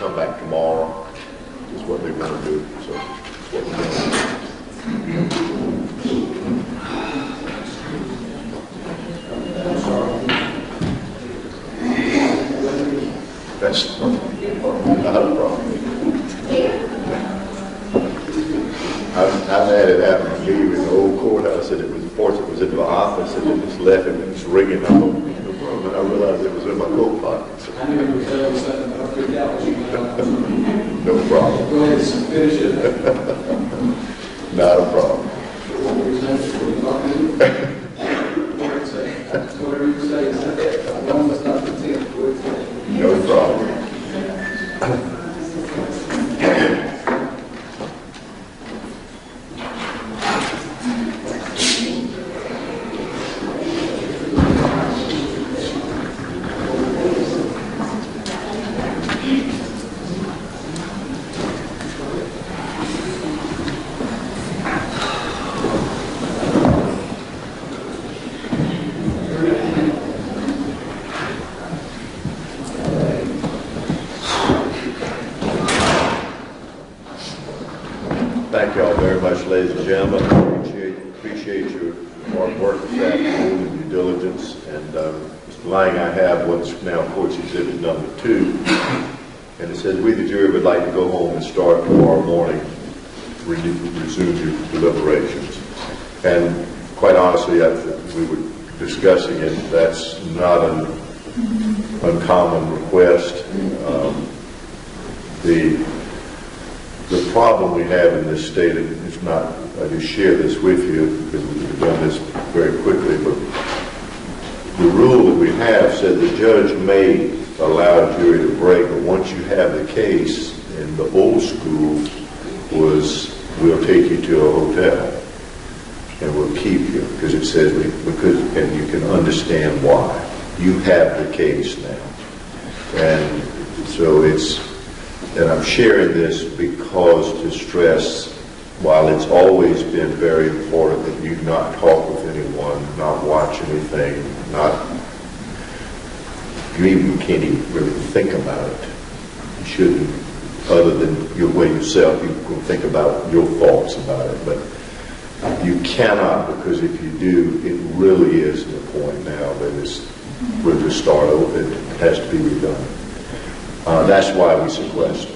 come back tomorrow, is what they want to do. So that's what we're doing. That's not a problem. I've had it happen to me in the old courthouse, and it was, of course, it was in my office, and it just left it, and it was ringing. I opened the room, and I realized it was in my coat pocket. So. I knew it was Elvis, and I freaked out. No problem. Go ahead and finish it. Not a problem. Whatever you say, as long as it's not contempt. No problem. Thank you all very much, ladies and gentlemen. Appreciate your hard work this afternoon and your diligence. And Mr. Lang, I have what's now Court's Exhibit number 2. And it says, we, the jury, would like to go home and start tomorrow morning, resume your deliberations. And quite honestly, we were discussing it. That's not an uncommon request. The problem we have in this state, and it's not, I just share this with you because we've done this very quickly, but the rule that we have said the judge may allow a jury to break, but once you have the case, in the old school was, we'll take you to a hotel and we'll keep you, because it says, and you can understand why. You have the case now. And so and I'm sharing this because to stress, while it's always been very important that you not talk with anyone, not watch anything, you can't even really think about it. You shouldn't, other than your way yourself, you can think about your thoughts about it. But you cannot, because if you do, it really is the point now that we'll just start over. It has to be redone. That's why we sequester,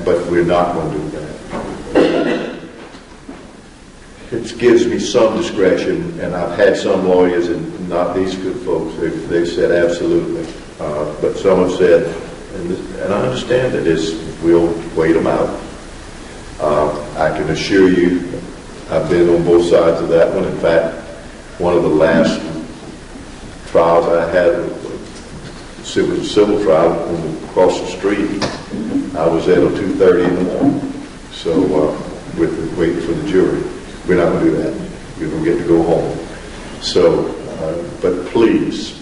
but we're not going to do that. It gives me some discretion, and I've had some lawyers, and not these good folks, they've said absolutely, but some have said, and I understand it, we'll wait them out. I can assure you, I've been on both sides of that one. In fact, one of the last trials I had, it was a civil trial across the street. I was there till 2:30 in the morning. So we're waiting for the jury. We're not going to do that. You're going to get to go home. So, but please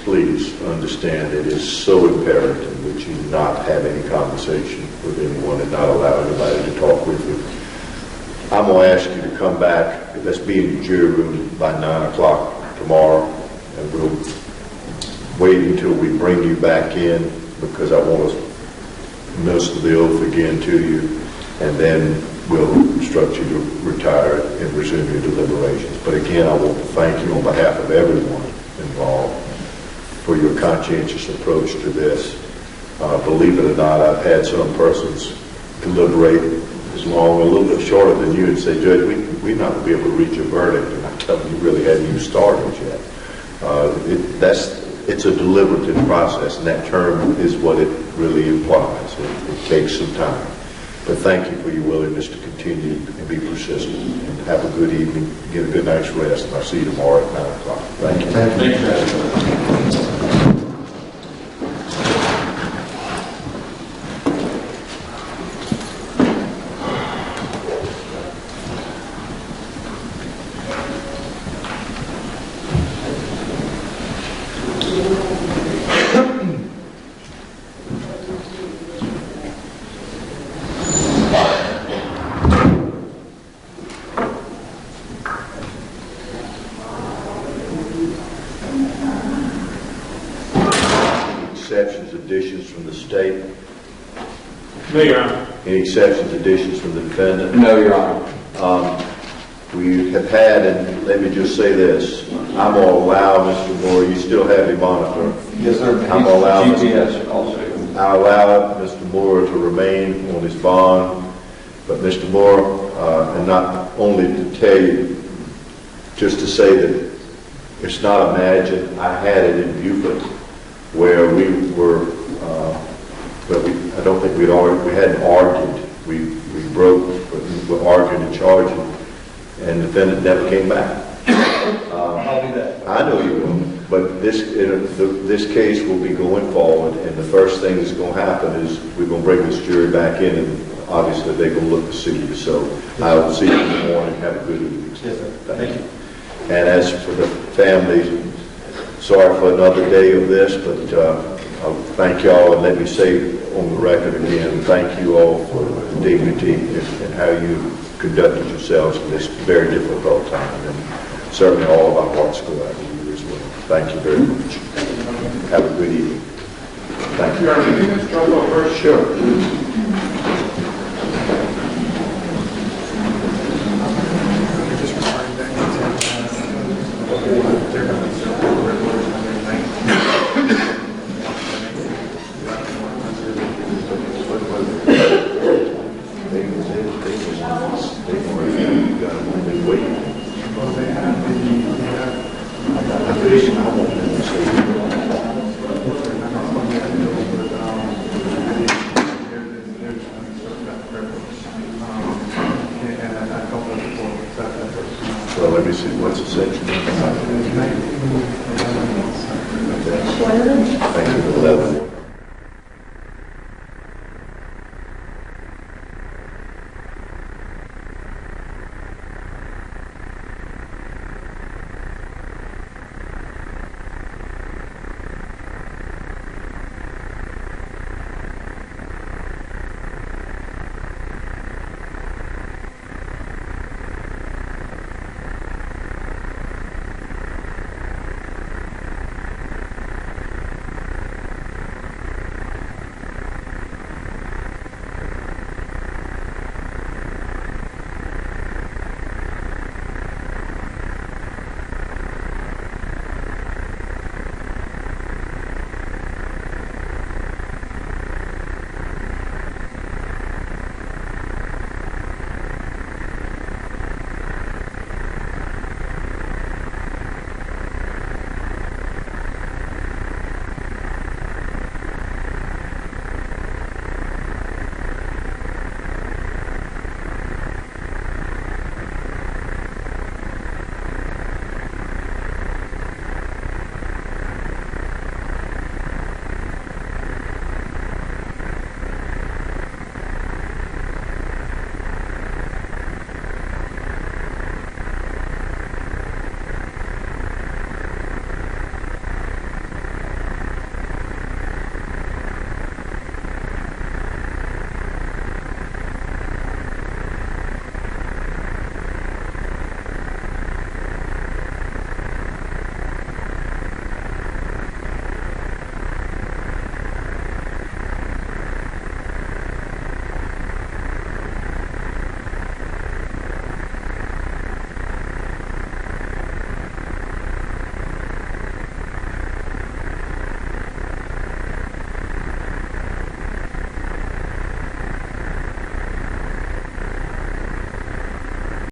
understand it is so imperative that you not have any conversation with anyone and not allow anybody to talk with you. I'm going to ask you to come back. Let's be in the jury room by 9 o'clock tomorrow, and we'll wait until we bring you back in, because I want to minister the oath again to you, and then we'll instruct you to retire and resume your deliberations. But again, I want to thank you on behalf of everyone involved for your conscientious approach to this. Believe it or not, I've had some persons deliberate as long, a little bit shorter than you, and say, Judge, we're not going to be able to reach a verdict. And I tell them, you really hadn't even started yet. It's a deliberative process, and that term is what it really implies. It takes some time. But thank you for your willingness to continue and be persistent. And have a good evening. Get a good night's rest, and I'll see you tomorrow at 9 o'clock. Thank you. Thank you. additions from the state? No, Your Honor. Any exceptions, additions from the defendant? No, Your Honor. We have had, and let me just say this, I'm going to allow Mr. Moore, you still have your monitor. Yes, sir. I'm going to allow GPS also. I allow Mr. Moore to remain on his bond, but Mr. Moore, and not only to tell you, just to say that it's not imagined, I had it in Beaufort where we were, but I don't think we hadn't argued. We broke, but we were arguing and charging, and the defendant never came back. I'll do that. I know you will, but this case will be going forward, and the first thing that's going to happen is we're going to bring this jury back in, and obviously they're going to look to see you. So I will see you in the morning. Have a good evening. Yes, sir. Thank you. And as for the family, sorry for another day of this, but I'll thank you all, and let me say on the record again, thank you all for the dignity and how you conducted yourselves in this very difficult time. And certainly all of our hearts go out to you as well. Thank you very much. Have a good evening. Thank you. Your Honor, can you just drop off first? Sure. Well, let me see, what's the section?